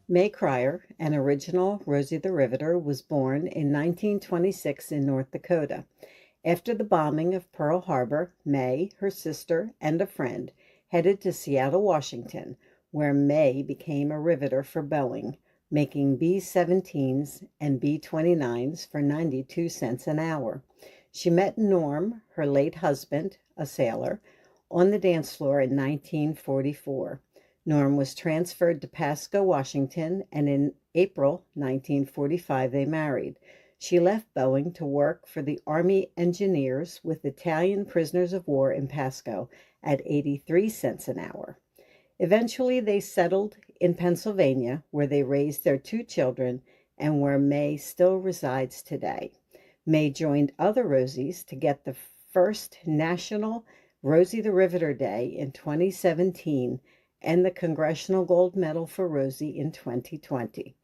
Mae Krier, an original Rosie the Riveter, was born in 1926 in North Dakota. After the bombing of Pearl Harbor, Mae, her sister, and a friend headed to Seattle, Washington, where Mae became a riveter for Boeing, making B-17s and B-29s for 92 cents an hour. She met Norm, her late husband, a sailor, on the dance floor in 1944. Norm was transferred to Pasco, Washington, and in April 1945 they married. She left Boeing to work for the Army engineers with Italian prisoners of war in Pasco at 83 cents an hour. Eventually, they settled in Pennsylvania, where they raised their two children and where Mae still resides today. Mae joined other Rosies to get the first National Rosie the Riveter Day in 2017 and the Congressional Gold Medal for Rosie in 2020.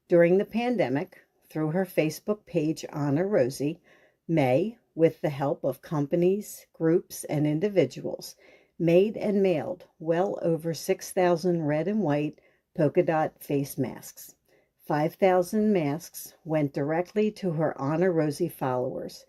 During the pandemic, through her Facebook page Honor Rosie, Mae, with the help of companies, groups, and individuals, made and mailed well over 6,000 red and white polka dot face masks. 5,000 masks went directly to her Honor Rosie followers.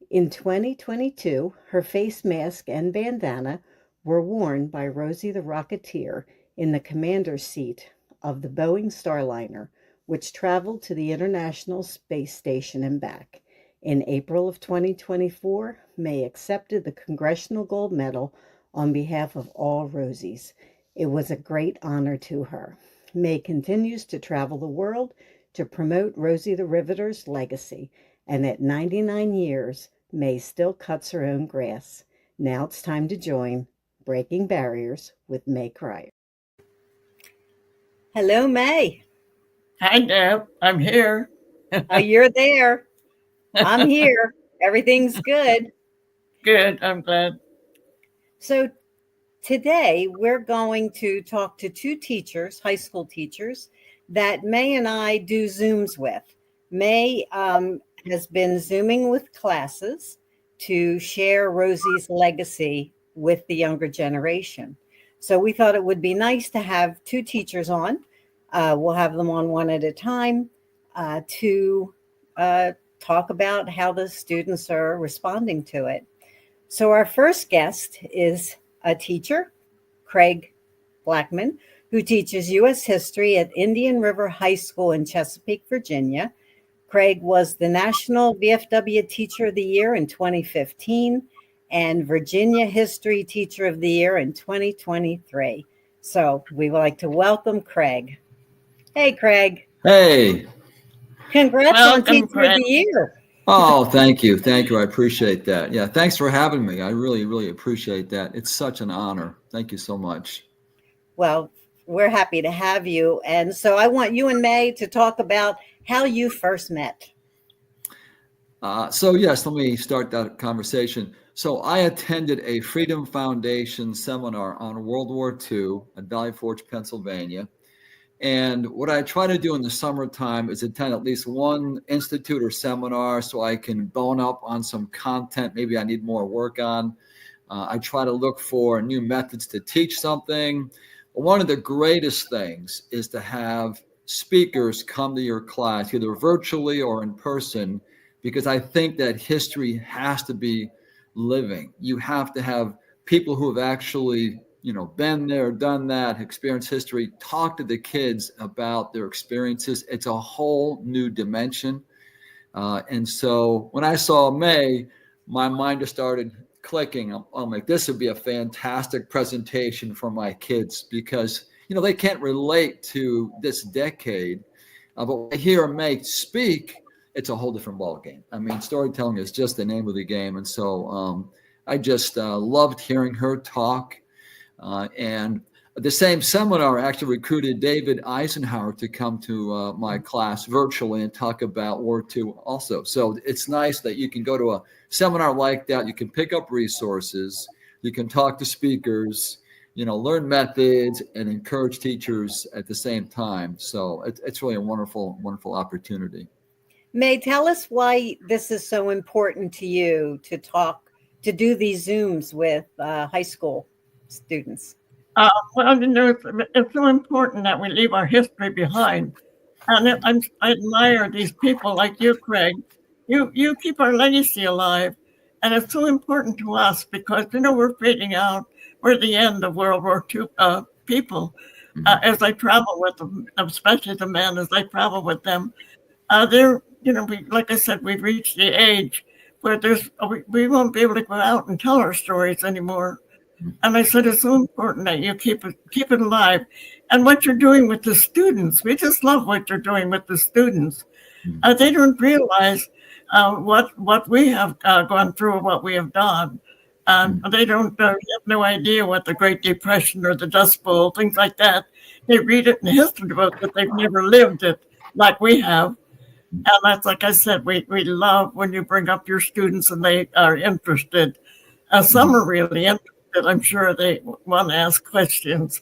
In 2022, her face mask and bandana were worn by Rosie the Rocketeer in the commander's seat of the Boeing Starliner, which traveled to the International Space Station and back. In April of 2024, Mae accepted the Congressional Gold Medal on behalf of all Rosies. It was a great honor to her. Mae continues to travel the world to promote Rosie the Riveter's legacy, and at 99 years, Mae still cuts her own grass. Now it's time to join Breaking Barriers with Mae Krier. Hello, Mae. Hi, Deb. I'm here. You're there. I'm here. Everything's good. Good. I'm glad. So today we're going to talk to two teachers, high school teachers, that Mae and I do Zooms with. Mae has been Zooming with classes to share Rosie's legacy with the younger generation. So we thought it would be nice to have two teachers on. We'll have them on one at a time to talk about how the students are responding to it. So our first guest is a teacher, Craig Blackman, who teaches U.S. history at Indian River High School in Chesapeake, Virginia. Craig was the National VFW Teacher of the Year in 2015 and Virginia History Teacher of the Year in 2023. So we would like to welcome Craig. Hey, Craig. Hey. Congrats on Welcome, Teacher of Craig. the Year. Oh, thank you. Thank you. I appreciate that. Yeah, thanks for having me. I really, really appreciate that. It's such an honor. Thank you so much. Well, we're happy to have you. And so I want you and Mae to talk about how you first met. Yes, let me start that conversation. So I attended a Freedom Foundation seminar on World War II at Valley Forge, Pennsylvania. And what I try to do in the summertime is attend at least one institute or seminar so I can bone up on some content maybe I need more work on. I try to look for new methods to teach something. One of the greatest things is to have speakers come to your class, either virtually or in person, because I think that history has to be living. You have to have people who have actually been there, done that, experienced history, talk to the kids about their experiences. It's a whole new dimension. And so when I saw Mae, my mind just started clicking. I'm like, this would be a fantastic presentation for my kids because, they can't relate to this decade. But when I hear Mae speak, it's a whole different ballgame. I mean, storytelling is just the name of the game. And so I just loved hearing her talk. And the same seminar actually recruited David Eisenhower to come to my class virtually and talk about War II also. So it's nice that you can go to a seminar like that. You can pick up resources. You can talk to speakers, learn methods and encourage teachers at the same time. So it's really a wonderful, wonderful opportunity. Mae, tell us why this is so important to you to do these Zooms with high school students. Well, it's so important that we leave our history behind. And I admire these people like you, Craig. You keep our legacy alive. And it's so important to us because, we're fading out. We're the end of World War II people. As I travel with them, especially the men, as I travel with them, like I said, we've reached the age where we won't be able to go out and tell our stories anymore. And I said, it's so important that you keep it alive. And what you're doing with the students, we just love what you're doing with the students. They don't realize what we have gone through, what we have done. They don't have no idea what the Great Depression or the Dust Bowl, things like that. They read it in the history book, but they've never lived it like we have. And that's like I said, we love when you bring up your students and they are interested. Some are really interested. I'm sure they want to ask questions.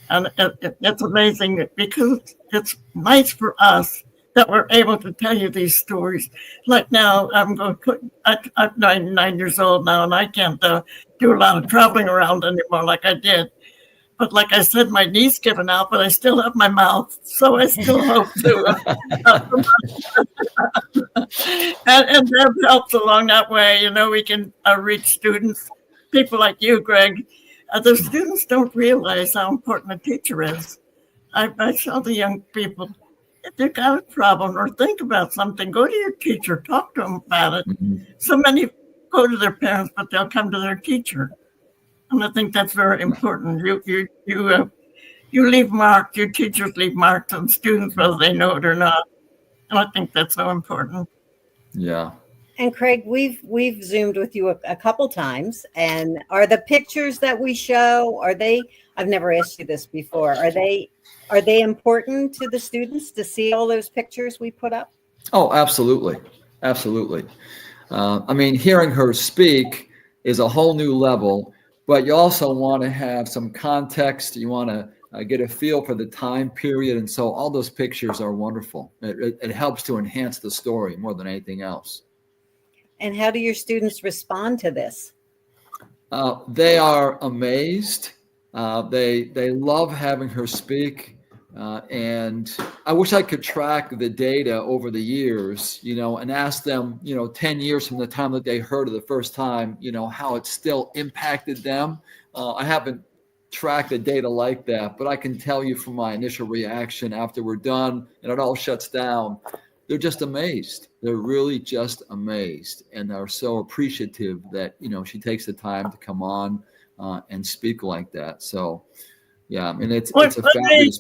And it's amazing because it's nice for us that we're able to tell you these stories. Like now, I'm 99 years old now, and I can't do a lot of traveling around anymore like I did. But like I said, my knee's given out, but I still have my mouth, so I still hope to. And that helps along that way. We can reach students, people like you, Greg. The students don't realize how important a teacher is. I tell the young people, if you've got a problem or think about something, go to your teacher, talk to them about it. So many go to their parents, but they'll come to their teacher. And I think that's very important. You leave marks, your teachers leave marks on students, whether they know it or not. And I think that's so important. Yeah. And Craig, we've Zoomed with you a couple times, and are the pictures that we show, I've never asked you this before, are they important to the students to see all those pictures we put up? Oh, absolutely. Absolutely. Hearing her speak is a whole new level, but you also want to have some context. You want to get a feel for the time period. And so all those pictures are wonderful. It helps to enhance the story more than anything else. And how do your students respond to this? They are amazed. They love having her speak. And I wish I could track the data over the years, and ask them, 10 years from the time that they heard it the first time, how it still impacted them. I haven't tracked the data like that, but I can tell you from my initial reaction after we're done and it all shuts down, they're just amazed. They're really just amazed, and are so appreciative that, she takes the time to come on and speak like that. So, yeah, it's a fabulous.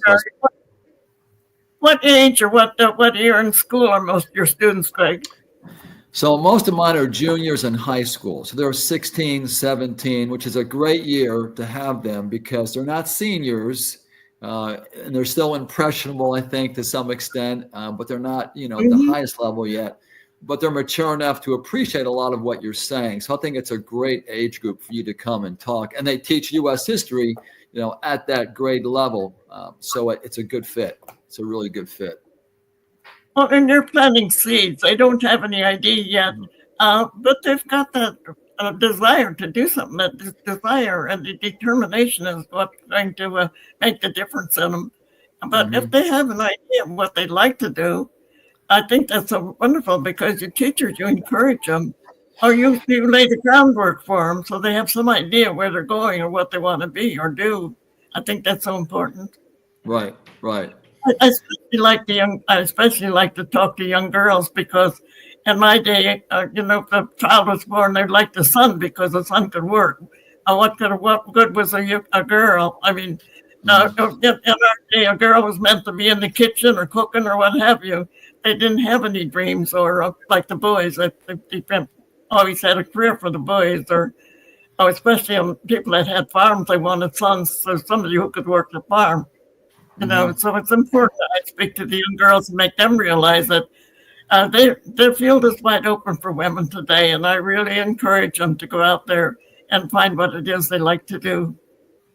What age or what year in school are most of your students, Greg? So most of mine are juniors in high school. So they're 16, 17, which is a great year to have them because they're not seniors. And they're still impressionable, I think, to some extent, but they're not, the highest level yet. But they're mature enough to appreciate a lot of what you're saying. So I think it's a great age group for you to come and talk. And they teach U.S. history, at that grade level. So it's a good fit. It's a really good fit. Well, and they're planting seeds. They don't have any idea yet, but they've got that desire to do something. That desire and the determination is what's going to make the difference in them. But if they have an idea of what they'd like to do, I think that's so wonderful because your teachers, you encourage them, or you lay the groundwork for them so they have some idea where they're going or what they want to be or do. I think that's so important. Right. I especially like to talk to young girls because in my day, if a child was born, they'd like the son because the son could work. What good was a girl? In our day, a girl was meant to be in the kitchen or cooking or what have you. They didn't have any dreams or like the boys. They always had a career for the boys, or especially people that had farms. They wanted sons, so somebody who could work the farm. So it's important that I speak to the young girls and make them realize that their field is wide open for women today, and I really encourage them to go out there and find what it is they like to do.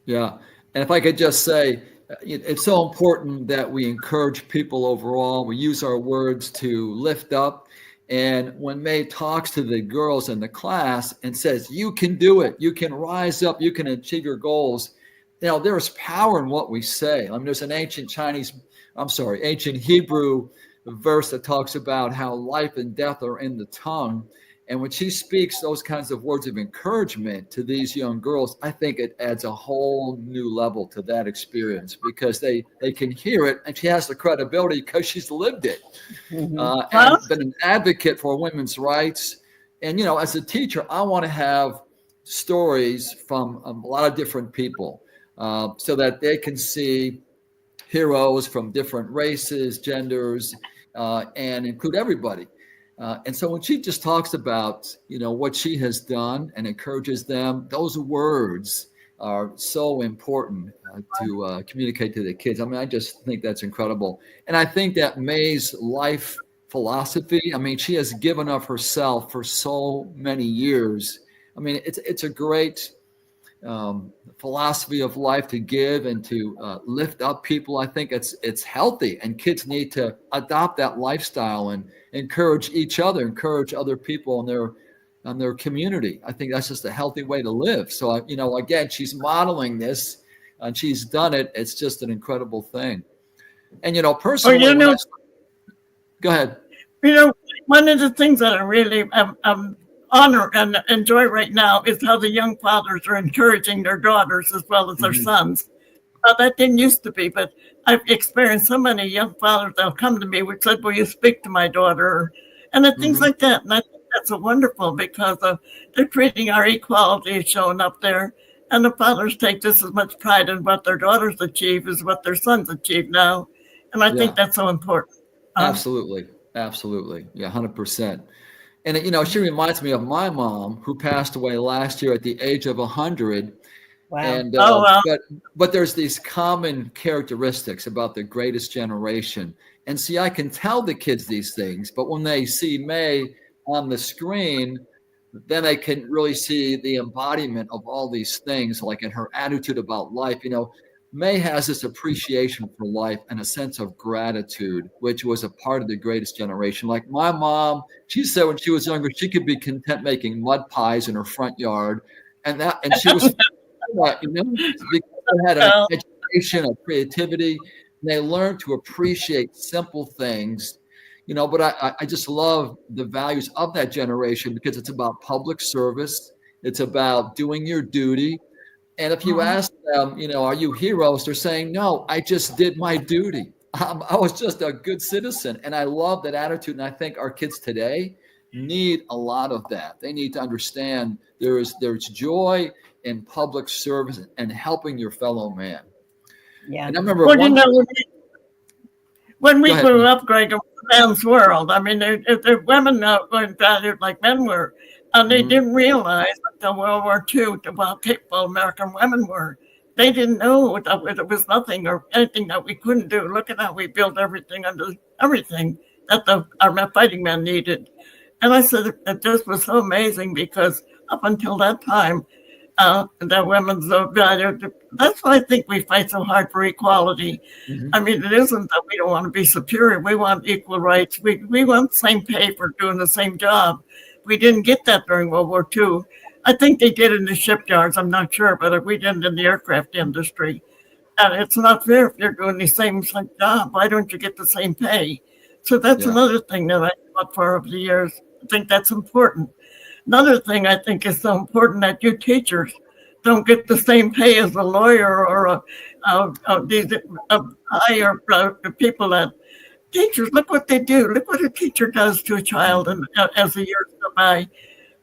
Yeah, and if I could just say, it's so important that we encourage people overall. We use our words to lift up. And when Mae talks to the girls in the class and says, you can do it, you can rise up, you can achieve your goals, there is power in what we say. I mean, there's an ancient Hebrew verse that talks about how life and death are in the tongue. And when she speaks those kinds of words of encouragement to these young girls, I think it adds a whole new level to that experience, because they can hear it, and she has the credibility because she's lived it, and been an advocate for women's rights. And, as a teacher, I want to have stories from a lot of different people, so that they can see heroes from different races, genders, and include everybody. And so when she just talks about, what she has done and encourages them, those words are so important to communicate to the kids. I mean, I just think that's incredible. And I think that Mae's life philosophy, I mean, she has given of herself for so many years. I mean, it's a great philosophy of life to give and to lift up people. I think it's healthy, and kids need to adopt that lifestyle and encourage each other, encourage other people in their community. I think that's just a healthy way to live. So, again, she's modeling this, and she's done it. It's just an incredible thing. And, personally, go ahead. One of the things that I really honor and enjoy right now is how the young fathers are encouraging their daughters as well as their sons. That didn't used to be, but I've experienced so many young fathers that'll come to me which said, "Will you speak to my daughter?" And things like that. And I think that's wonderful, because they're treating our equality showing up there. And the fathers take just as much pride in what their daughters achieve as what their sons achieve now. And I think that's so important. Absolutely. Yeah, 100%. And, she reminds me of my mom, who passed away last year at the age of 100. Wow. And, wow. but there's these common characteristics about the greatest generation. And see, I can tell the kids these things, but when they see Mae on the screen, then they can really see the embodiment of all these things, like in her attitude about life. Mae has this appreciation for life and a sense of gratitude, which was a part of the greatest generation. Like my mom, she said when she was younger, she could be content making mud pies in her front yard. And she was, because they had an education of creativity, and they learned to appreciate simple things. But I just love the values of that generation, because it's about public service. It's about doing your duty. And if you ask them, are you heroes? They're saying, no, I just did my duty. I was just a good citizen. And I love that attitude. And I think our kids today need a lot of that. They need to understand there's joy in public service and helping your fellow man. Yeah. And I remember when we grew up, Greg, it was a man's world. I mean, the women weren't valued like men were. And they didn't realize until World War II how capable American women were. They didn't know that there was nothing or anything that we couldn't do. Look at how we built everything under everything that our fighting men needed. And I said it just was so amazing, because up until that time, that women's value. That's why I think we fight so hard for equality. I mean, it isn't that we don't want to be superior. We want equal rights. We want the same pay for doing the same job. We didn't get that during World War II. I think they did in the shipyards, I'm not sure, but we didn't in the aircraft industry. And it's not fair if you're doing the same job. Why don't you get the same pay? So that's another thing that I fought for over the years. I think that's important. Another thing I think is so important, that you teachers don't get the same pay as a lawyer or these higher people that. Teachers, look what they do. Look what a teacher does to a child, and as the years go by.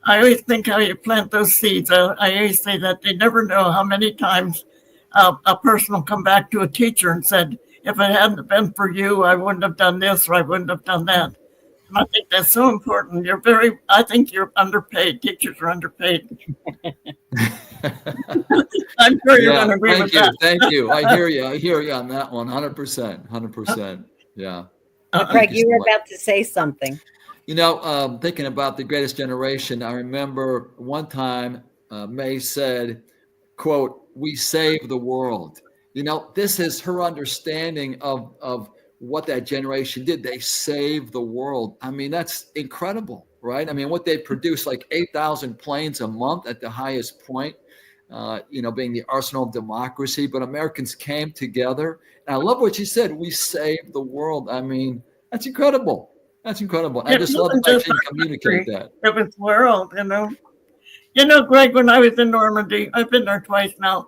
I always think how you plant those seeds. I always say that they never know how many times a person will come back to a teacher and said, "If it hadn't been for you, I wouldn't have done this, or I wouldn't have done that." And I think that's so important. I think you're underpaid. Teachers are underpaid. I'm sure you're going to agree with that. Thank you. I hear you on that one. 100%. Yeah. Craig, you were about to say something. Thinking about the greatest generation, I remember one time Mae said, quote, "We save the world." This is her understanding of what that generation did. They saved the world. I mean, that's incredible, right? I mean, what they produced, like 8,000 planes a month at the highest point. being the arsenal of democracy, but Americans came together. And I love what she said. We saved the world. I mean, that's incredible. That's incredible. And I just love the fact she can communicate that. It was the world, Greg, when I was in Normandy, I've been there twice now.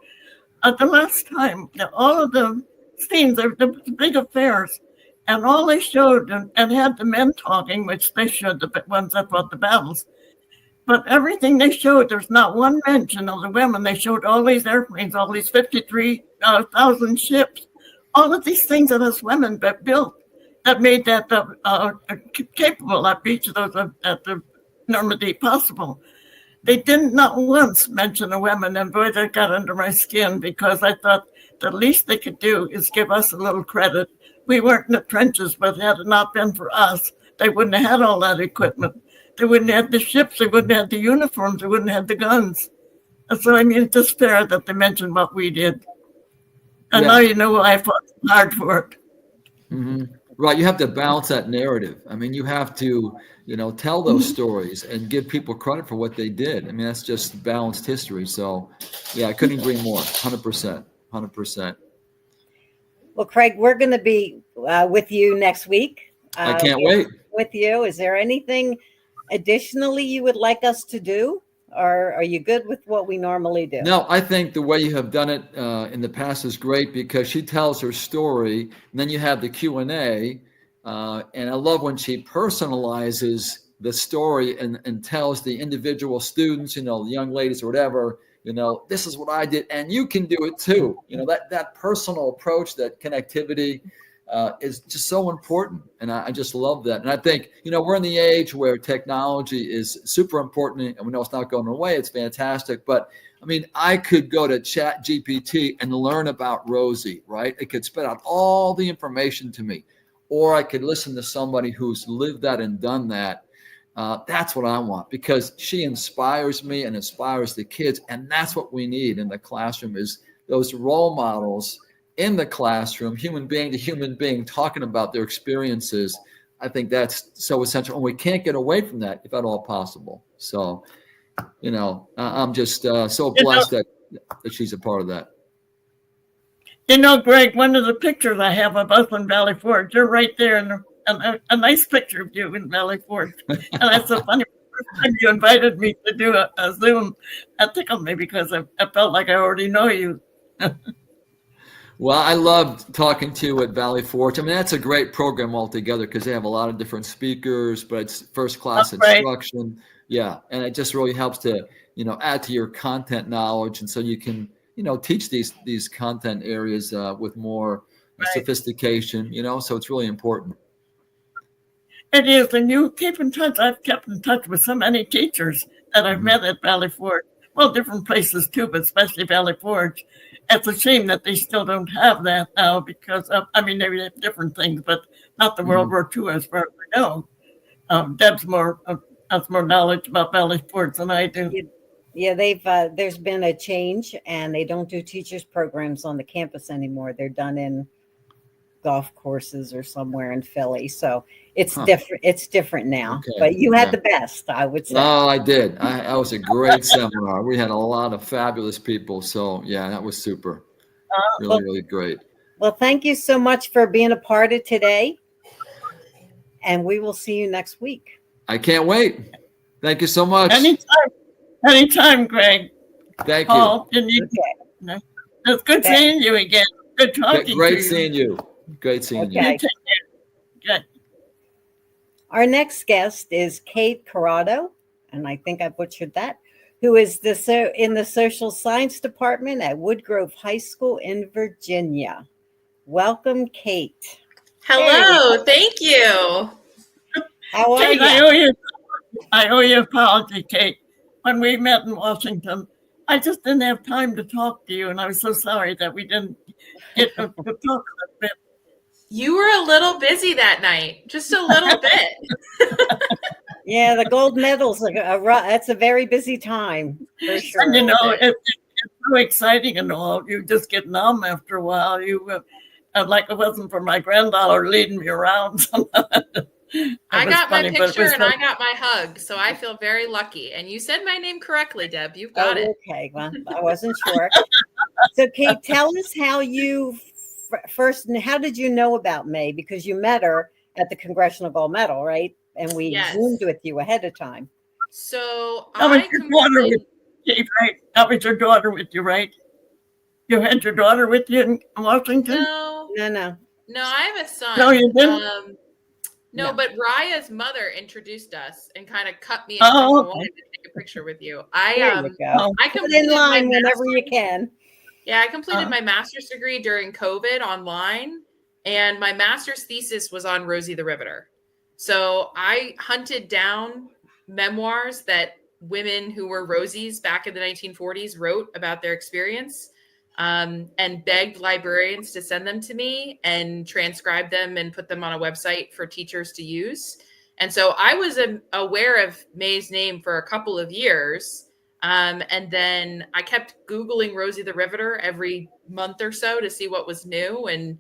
At the last time, all of the scenes, the big affairs, and all they showed and had the men talking, which they showed the ones that fought the battles. But everything they showed, there's not one mention of the women. They showed all these airplanes, all these 53,000 ships, all of these things that us women built that made that capable at each of those at the Normandy possible. They didn't not once mention the women, and boy, that got under my skin, because I thought the least they could do is give us a little credit. We weren't in the trenches, but had it not been for us, they wouldn't have had all that equipment. They wouldn't have the ships, they wouldn't have the uniforms, they wouldn't have the guns. And so, it's just fair that they mention what we did. And now you know why I fought hard for it. Mm-hmm. Right, you have to balance that narrative. You have to, tell those stories and give people credit for what they did. That's just balanced history. So, I couldn't agree more. 100%. 100%. Well, Craig, we're going to be with you next week. I can't wait. With you. Is there anything additionally you would like us to do? Or are you good with what we normally do? No, I think the way you have done it in the past is great, because she tells her story, and then you have the Q&A, and I love when she personalizes the story and tells the individual students, the young ladies or whatever, this is what I did, and you can do it too. That personal approach, that connectivity, is just so important. And I just love that. And I think, we're in the age where technology is super important, and we know it's not going away. It's fantastic. But I could go to Chat GPT and learn about Rosie, right? It could spit out all the information to me, or I could listen to somebody who's lived that and done that. That's what I want, because she inspires me and inspires the kids. And that's what we need in the classroom, is those role models in the classroom, human being to human being, talking about their experiences. I think that's so essential, and we can't get away from that if at all possible. So, I'm just so blessed that she's a part of that. Greg, one of the pictures I have of us in Valley Forge, you're right there, and a nice picture of you in Valley Forge. And that's so funny. The first time you invited me to do a Zoom, that tickled me, because I felt like I already know you. Well, I loved talking to you at Valley Forge. That's a great program altogether, because they have a lot of different speakers, but it's first class instruction. Right. Yeah. And it just really helps to, add to your content knowledge. And so you can, teach these content areas with more sophistication, so it's really important. It is. And you keep in touch. I've kept in touch with so many teachers that I've met at Valley Forge. Well, different places too, but especially Valley Forge. It's a shame that they still don't have that now, because maybe they have different things, but not the World War II, as far as I know. Deb's has more knowledge about Valley Forge than I do. Yeah, there's been a change, and they don't do teachers programs on the campus anymore. They're done in golf courses or somewhere in Philly. So it's different. It's different now. Okay. But you had the best, I would say. Oh, I did. I was a great seminar. We had a lot of fabulous people. So that was super. Really great. Well, thank you so much for being a part of today. And we will see you next week. I can't wait. Thank you so much. Anytime, Greg. Thank you. Okay. It's good seeing you again. Good talking to you. Great seeing you. Great seeing you. Good. Our next guest is Kate Corrado, and I think I butchered that, who is in the social science department at Woodgrove High School in Virginia. Welcome, Kate. Hello. Hey. Thank you. How are Kate, you? I owe you an apology, Kate. When we met in Washington, I just didn't have time to talk to you, and I was so sorry that we didn't get to talk a bit. You were a little busy that night, just a little bit. Yeah, the gold medals, that's a very busy time, for sure. And it's so exciting and all. You just get numb after a while. You like it wasn't for my granddaughter leading me around. I was got my funny, but it picture was and I got my hug, so I feel very lucky. And you said my name correctly, Deb. You've got it. Okay, well, I wasn't sure. So, Kate, tell us how you first, how did you know about Mae? Because you met her at the Congressional Gold Medal, right? And we Zoomed Yes. with you ahead of time. So That was I your daughter with completed. you, right? That was your daughter with you, right? You had your daughter with you in Washington? No, No, no, I have a son. No, you didn't? No, No. but Raya's mother introduced us and kind of cut me a string Oh, and okay. wanted to take a picture with you. There you go. Oh, I Put in completed my line whenever you master's. can. Yeah, I completed uh, my master's degree during COVID online, and my master's thesis was on Rosie the Riveter. So I hunted down memoirs that women who were Rosies back in the 1940s wrote about their experience, and begged librarians to send them to me and transcribe them and put them on a website for teachers to use. And so I was aware of Mae's name for a couple of years. And then I kept Googling Rosie the Riveter every month or so to see what was new. And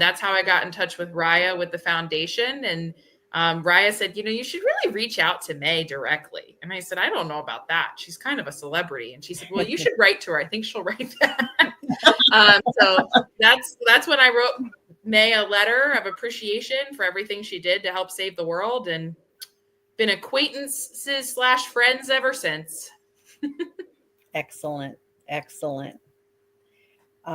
that's how I got in touch with Raya with the foundation. And Raya said, you should really reach out to Mae directly. And I said, I don't know about that. She's kind of a celebrity. And she said, well, you should write to her. I think she'll write back. So that's when I wrote Mae a letter of appreciation for everything she did to help save the world, and been acquaintances / friends ever since. Excellent.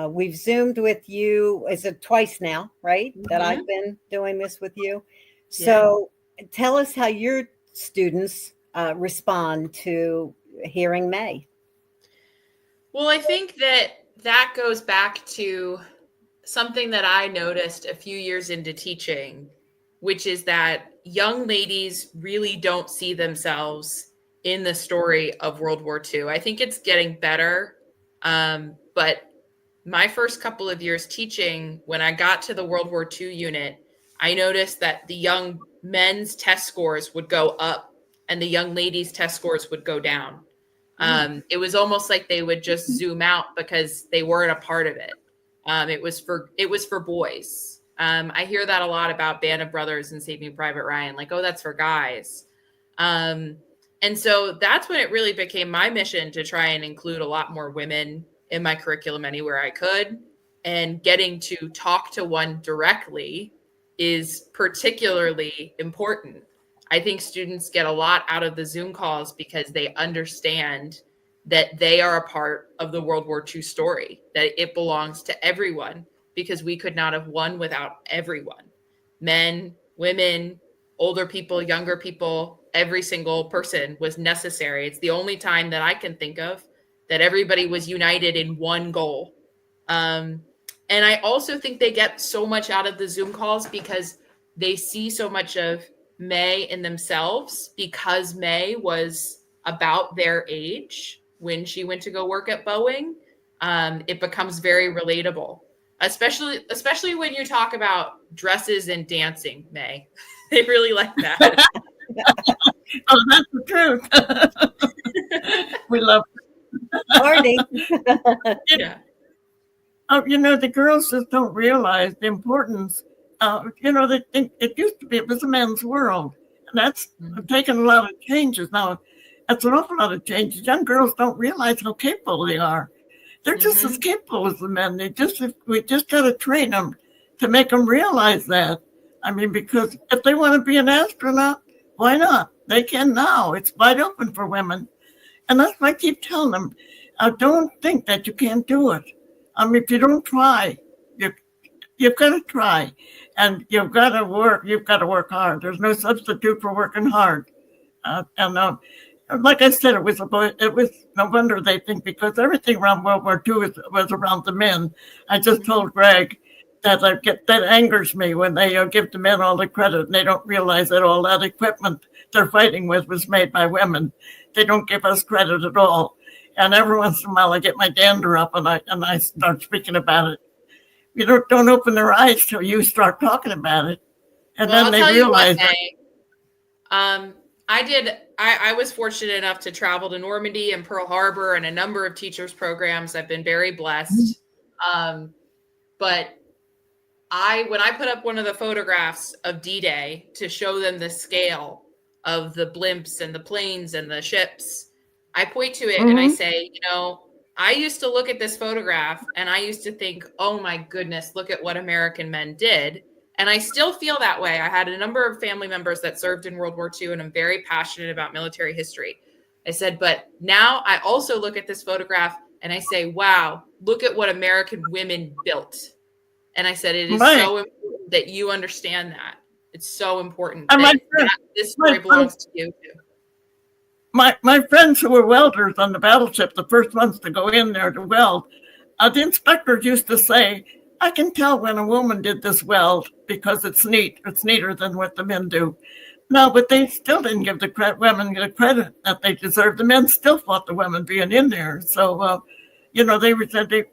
We've Zoomed with you. Is it twice now, right? That I've been doing this with you. So tell us how your students respond to hearing Mae. Well, I think that goes back to something that I noticed a few years into teaching, which is that young ladies really don't see themselves in the story of World War II. I think it's getting better. But my first couple of years teaching, when I got to the World War II unit, I noticed that the young men's test scores would go up and the young ladies' test scores would go down. It was almost like they would just zoom out because they weren't a part of it. It was for boys. I hear that a lot about Band of Brothers and Saving Private Ryan, like, oh, that's for guys. And so that's when it really became my mission to try and include a lot more women in my curriculum anywhere I could. And getting to talk to one directly is particularly important. I think students get a lot out of the Zoom calls because they understand that they are a part of the World War II story, that it belongs to everyone, because we could not have won without everyone. Men, women, older people, younger people, every single person was necessary. It's the only time that I can think of that everybody was united in one goal. And I also think they get so much out of the Zoom calls because they see so much of Mae in themselves, because Mae was about their age when she went to go work at Boeing. It becomes very relatable, especially when you talk about dresses and dancing, Mae. They really like that. Oh, that's the truth. We love Marty. Yeah. Oh, the girls just don't realize the importance. They think it used to be it was a men's world, and that's taken a lot of changes now. That's an awful lot of changes. Young girls don't realize how capable they are. They're just as capable as the men. We just got to train them to make them realize that. I mean, because if they want to be an astronaut, why not? They can now. It's wide open for women, and that's why I keep telling them. Don't think that you can't do it. I mean, if you don't try, you've got to try, and you've got to work. You've got to work hard. There's no substitute for working hard. And like I said, it was no wonder they think, because everything around World War II was around the men. I just told Greg that that angers me when they give the men all the credit and they don't realize that all that equipment they're fighting with was made by women. They don't give us credit at all. And every once in a while, I get my dander up and I start speaking about it. You don't open their eyes till you start talking about it, and then they realize that. I was fortunate enough to travel to Normandy and Pearl Harbor and a number of teachers programs. I've been very blessed. But when I put up one of the photographs of D-Day to show them the scale of the blimps and the planes and the ships, I point to it and I say, I used to look at this photograph and I used to think, oh my goodness, look at what American men did. And I still feel that way. I had a number of family members that served in World War II, and I'm very passionate about military history. I said, but now I also look at this photograph and I say, wow, look at what American women built. And I said, it is so important that you understand that. It's so important that this story belongs to you too. My friends who were welders on the battleship, the first ones to go in there to weld, the inspectors used to say, I can tell when a woman did this weld because it's neat. It's neater than what the men do. No, but they still didn't give the women the credit that they deserved. The men still fought the women being in there. So, they said they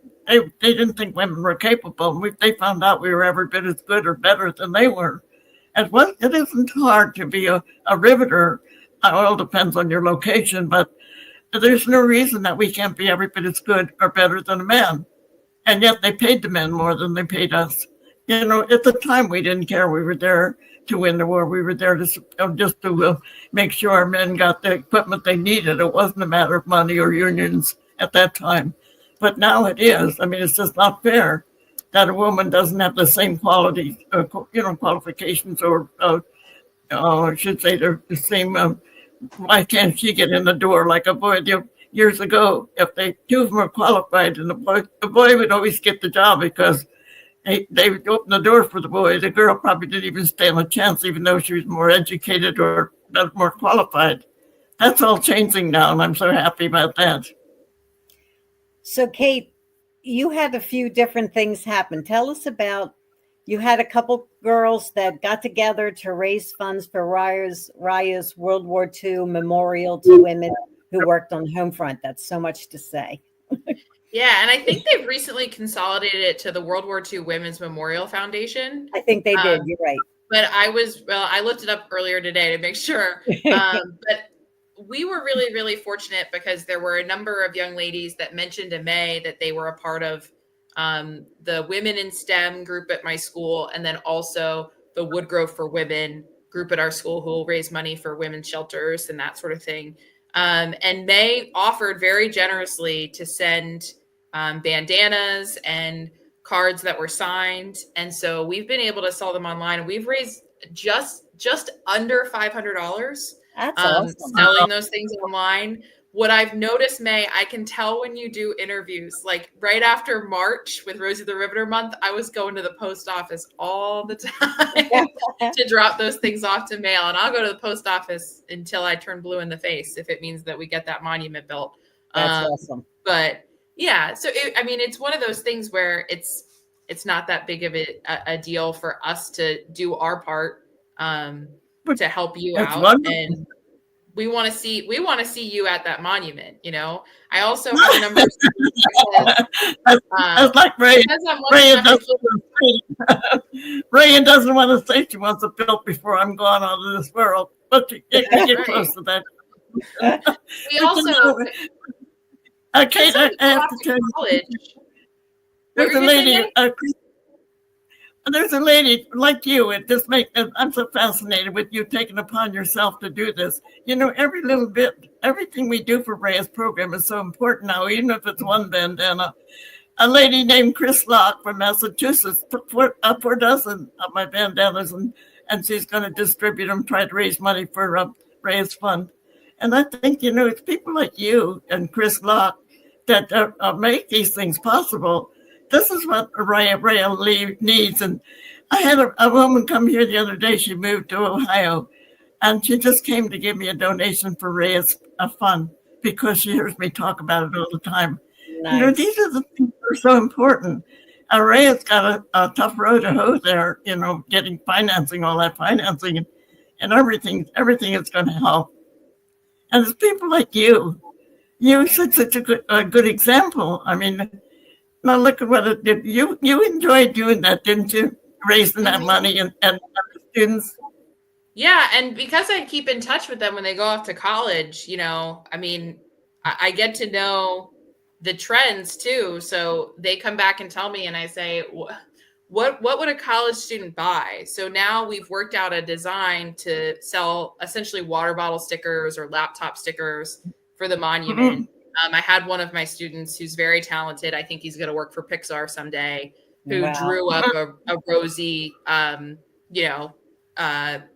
didn't think women were capable. They found out we were every bit as good or better than they were. And it isn't hard to be a riveter. It all depends on your location, but there's no reason that we can't be every bit as good or better than a man. And yet they paid the men more than they paid us. At the time, we didn't care. We were there to win the war. We were there just to make sure our men got the equipment they needed. It wasn't a matter of money or unions at that time. But now it is. I mean, it's just not fair that a woman doesn't have the same quality, qualifications, or I should say the same. Why can't she get in the door like a boy? Years ago, if two of them were qualified, and the boy would always get the job because they would open the door for the boy. The girl probably didn't even stand a chance, even though she was more educated or more qualified. That's all changing now, and I'm so happy about that. So, Kate, you had a few different things happen. Tell us about, you had a couple girls that got together to raise funds for Raya's World War II memorial to women who worked on the home front. That's so much to say. Yeah, and I think they've recently consolidated it to the World War II Women's Memorial Foundation. I think they did. You're right. But I looked it up earlier today to make sure. But we were really, really fortunate because there were a number of young ladies that mentioned to Mae that they were a part of the Women in STEM group at my school, and then also the Woodgrove for Women group at our school, who will raise money for women's shelters and that sort of thing. And Mae offered very generously to send bandanas and cards that were signed. And so we've been able to sell them online, and we've raised just under $500. That's awesome. Selling those things online. What I've noticed, Mae, I can tell when you do interviews, like right after March with Rosie the Riveter month, I was going to the post office all the time to drop those things off to mail. And I'll go to the post office until I turn blue in the face if it means that we get that monument built. That's awesome. But yeah, so it's one of those things where it's not that big of a deal for us to do our part to help you out. Wonderful. And we want to see you at that monument. I also have a number of that's like Ray. Ray doesn't want to say she wants it built before I'm gone out of this world, but you get close to that. We also Kate, I have to tell you, there's a lady like you. I'm so fascinated with you taking upon yourself to do this. Every little bit, everything we do for Ray's program is so important now, even if it's one bandana. A lady named Chris Locke from Massachusetts took 4 dozen of my bandanas, and she's going to distribute them, try to raise money for Ray's fund. And I think, it's people like you and Chris Locke that make these things possible. This is what Raya needs. And I had a woman come here the other day. She moved to Ohio, and she just came to give me a donation for Raya's fund because she hears me talk about it all the time. Nice. These are the things that are so important. Raya's got a tough road to hoe there, getting financing, all that financing, and everything is going to help. And it's people like you. You set such a good example. I mean, now look at what it did. You enjoyed doing that, didn't you? Raising that money and the students. Yeah, and because I keep in touch with them when they go off to college, I get to know the trends too. So they come back and tell me, and I say, what would a college student buy? So now we've worked out a design to sell essentially water bottle stickers or laptop stickers for the monument. I had one of my students who's very talented. I think he's going to work for Pixar someday, who Wow. drew up a Rosie,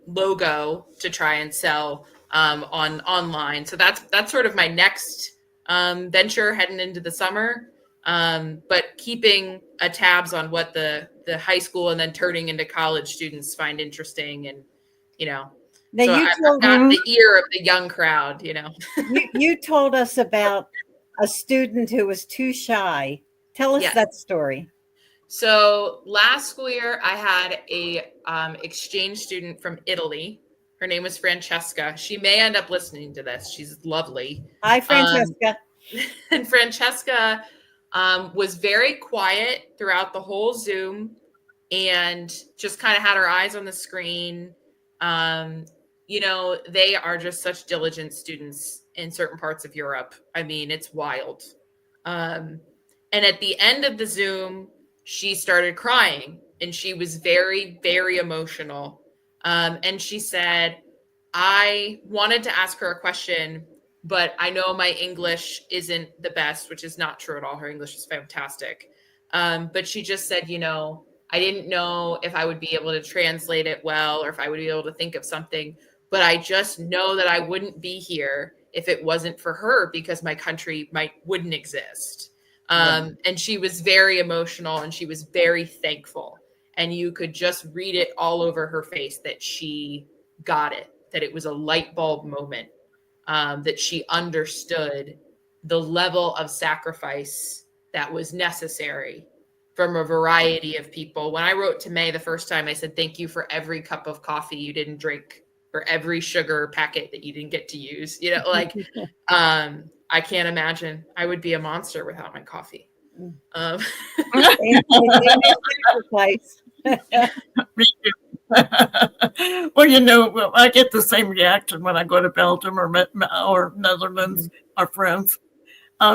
logo to try and sell online. So that's sort of my next venture heading into the summer. But keeping a tabs on what the high school and then turning into college students find interesting, and Now so you I've told got the ear of the young crowd. you told us about a student who was too shy. Tell us Yes. that story. So last school year, I had a exchange student from Italy. Her name was Francesca. She may end up listening to this. She's lovely. Hi, Francesca. And Francesca was very quiet throughout the whole Zoom and just kind of had her eyes on the screen. They are just such diligent students in certain parts of Europe. I mean, it's wild. And at the end of the Zoom, she started crying and she was very, very emotional. And she said, I wanted to ask her a question, but I know my English isn't the best, which is not true at all. Her English is fantastic. But she just said, I didn't know if I would be able to translate it well or if I would be able to think of something, but I just know that I wouldn't be here if it wasn't for her because my country wouldn't exist. And she was very emotional and she was very thankful. And you could just read it all over her face that she got it, that it was a light bulb moment, that she understood the level of sacrifice that was necessary from a variety of people. When I wrote to Mae the first time, I said, thank you for every cup of coffee you didn't drink, for every sugar packet that you didn't get to use. I can't imagine. I would be a monster without my coffee. Well, I get the same reaction when I go to Belgium or Netherlands, our friends.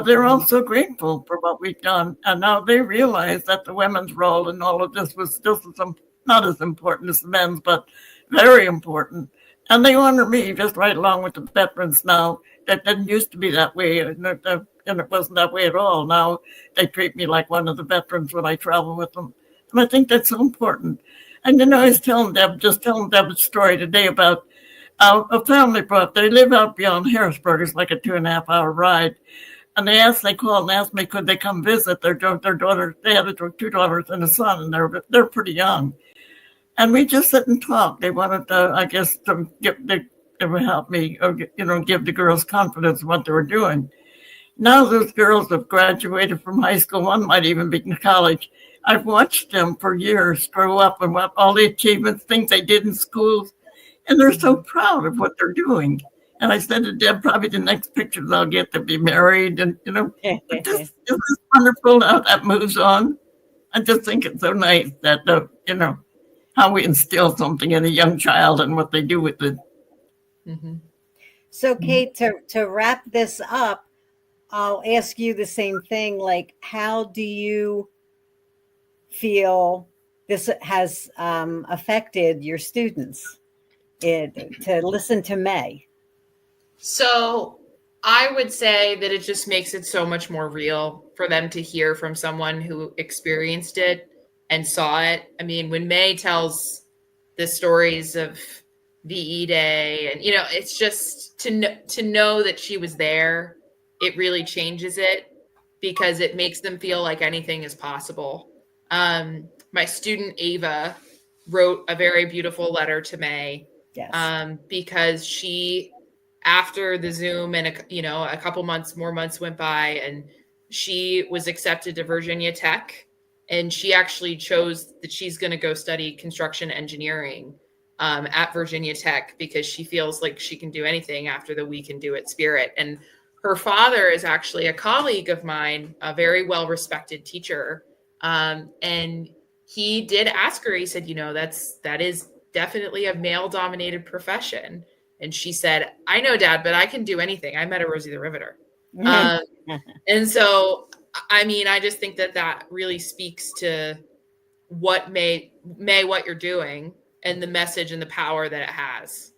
They're all so grateful for what we've done. And now they realize that the women's role in all of this was just not as important as the men's, but very important. And they honor me just right along with the veterans now. That didn't used to be that way, and it wasn't that way at all. Now they treat me like one of the veterans when I travel with them. And I think that's so important. And I was telling Deb a story today about a family they live out beyond Harrisburg. It's like a 2.5-hour ride. And they called and asked me, could they come visit their daughter? They had 2 daughters and a son, and they're pretty young. And we just sit and talk. They wanted to, I guess, it would help me, give the girls confidence in what they were doing. Now those girls have graduated from high school. One might even be in college. I've watched them for years grow up and what all the achievements, things they did in schools, and they're so proud of what they're doing. And I said to Deb, probably the next picture they'll get to be married, and but this is wonderful how that moves on. I just think it's so nice that how we instill something in a young child and what they do with it. Mm-hmm. So, Kate, to wrap this up, I'll ask you the same thing. Like, how do you feel this has affected your students to listen to Mae? So I would say that it just makes it so much more real for them to hear from someone who experienced it and saw it. I mean, when Mae tells the stories of VE Day, and it's just to know that she was there, it really changes it because it makes them feel like anything is possible. My student Ava wrote a very beautiful letter to Mae. Yes. Because she, after the Zoom and a couple more months went by, and she was accepted to Virginia Tech, and she actually chose that she's going to go study construction engineering at Virginia Tech because she feels like she can do anything after the We Can Do It spirit. And her father is actually a colleague of mine, a very well-respected teacher. And he did ask her, he said, that is definitely a male-dominated profession. And she said, I know, Dad, but I can do anything. I met a Rosie the Riveter. And so, I mean, I just think that really speaks to what what you're doing and the message and the power that it has.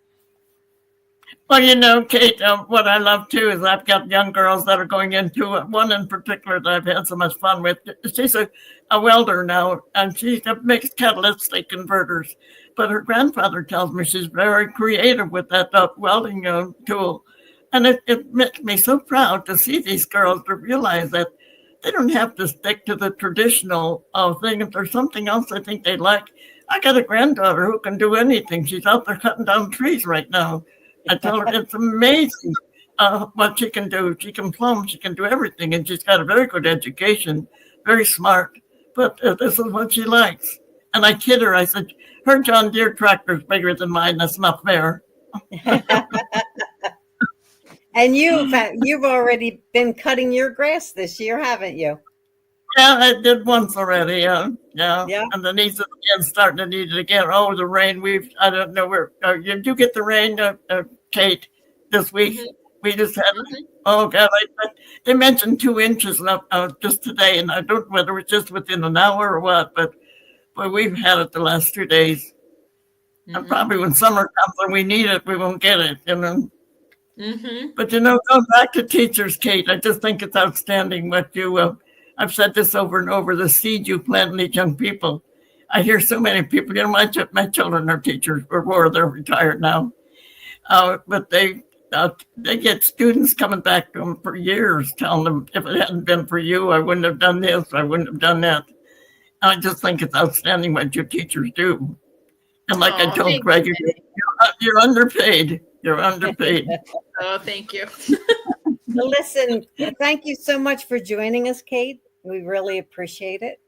Well, Kate, what I love too is I've got young girls that are going into it. One in particular that I've had so much fun with. She's a welder now, and she makes catalytic converters. But her grandfather tells me she's very creative with that welding tool. And it makes me so proud to see these girls to realize that they don't have to stick to the traditional thing. If there's something else I think they like, I got a granddaughter who can do anything. She's out there cutting down trees right now. I tell her it's amazing what she can do. She can plumb, she can do everything, and she's got a very good education, very smart. But this is what she likes. And I kid her. I said, her John Deere tractor is bigger than mine. That's not fair. And you've already been cutting your grass this year, haven't you? Yeah, I did once already. Yeah. And the needs again, starting to need it again. Oh, the rain. I don't know where. Did you get the rain, Kate, this week? Mm-hmm. We just had. Mm-hmm. Oh God, they mentioned 2 inches just today, and I don't know whether it's just within an hour or what, but we've had it the last 2 days. Mm-hmm. And probably when summer comes and we need it, we won't get it. Mm-hmm. But going back to teachers, Kate, I just think it's outstanding what you. I've said this over and over, the seed you plant in these young people. I hear so many people, my children are teachers, or they're retired now. But they get students coming back to them for years, telling them, if it hadn't been for you, I wouldn't have done this, I wouldn't have done that. And I just think it's outstanding what your teachers do. And like I told Greg, you're underpaid. You're underpaid. Oh, thank you. Well, listen, thank you so much for joining us, Kate. We really appreciate it.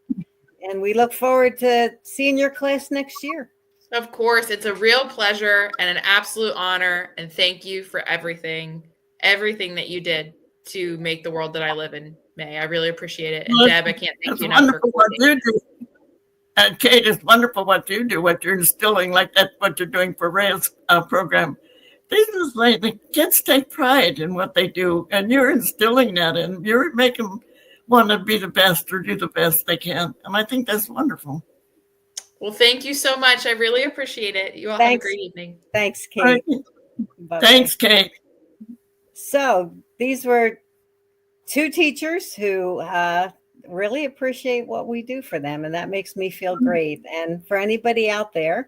And we look forward to seeing your class next year. Of course. It's a real pleasure and an absolute honor. And thank you for everything that you did to make the world that I live in, Mae. I really appreciate it. And Deb, I can't thank you enough for what you do. And Kate, it's wonderful what you do, what you're instilling, like that, what you're doing for Ray's program. This is like the kids take pride in what they do, and you're instilling that, and you're making them want to be the best or do the best they can. And I think that's wonderful. Well, thank you so much. I really appreciate it. You all have a great evening. Thanks, Kate. Thanks, Kate. So these were 2 teachers who really appreciate what we do for them, and that makes me feel great. And for anybody out there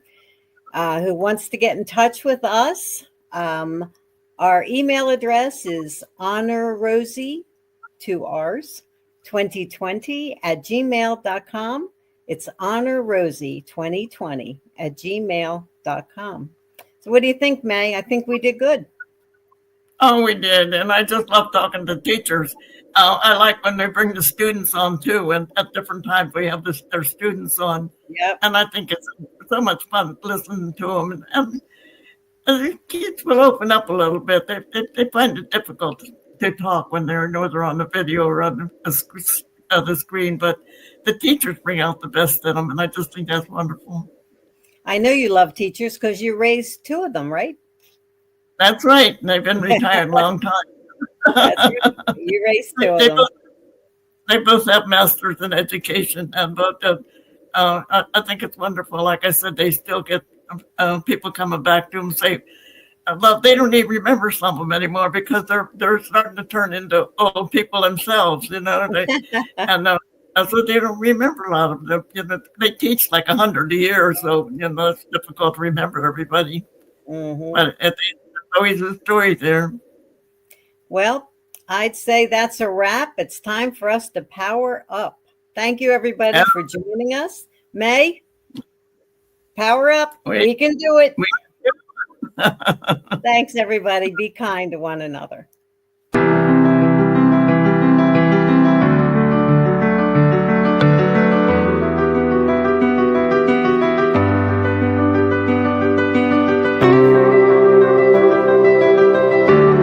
who wants to get in touch with us, our email address is honorrosie, 2 R's, 2020@gmail.com. It's honorrosie2020@gmail.com. So what do you think, Mae? I think we did good. Oh, we did. And I just love talking to teachers. I like when they bring the students on too. And at different times we have their students on. Yep. And I think it's so much fun listening to them. And the kids will open up a little bit. They find it difficult to talk when they're on the video or on the screen, but the teachers bring out the best in them, and I just think that's wonderful. I know you love teachers because you raised 2 of them, right? That's right. And they've been retired a long time. That's right. You raised 2 of them. They both have masters in education, and both. I think it's wonderful. Like I said, they still get people coming back to them say, "Love." They don't even remember some of them anymore because they're starting to turn into old people themselves. And so they don't remember a lot of them. They teach like 100 a year, so it's difficult to remember everybody. Mm-hmm. But there's always a story there. Well, I'd say that's a wrap. It's time for us to power up. Thank you, everybody, for joining us. Mae, power up. We can do it. Thanks, everybody. Be kind to one another.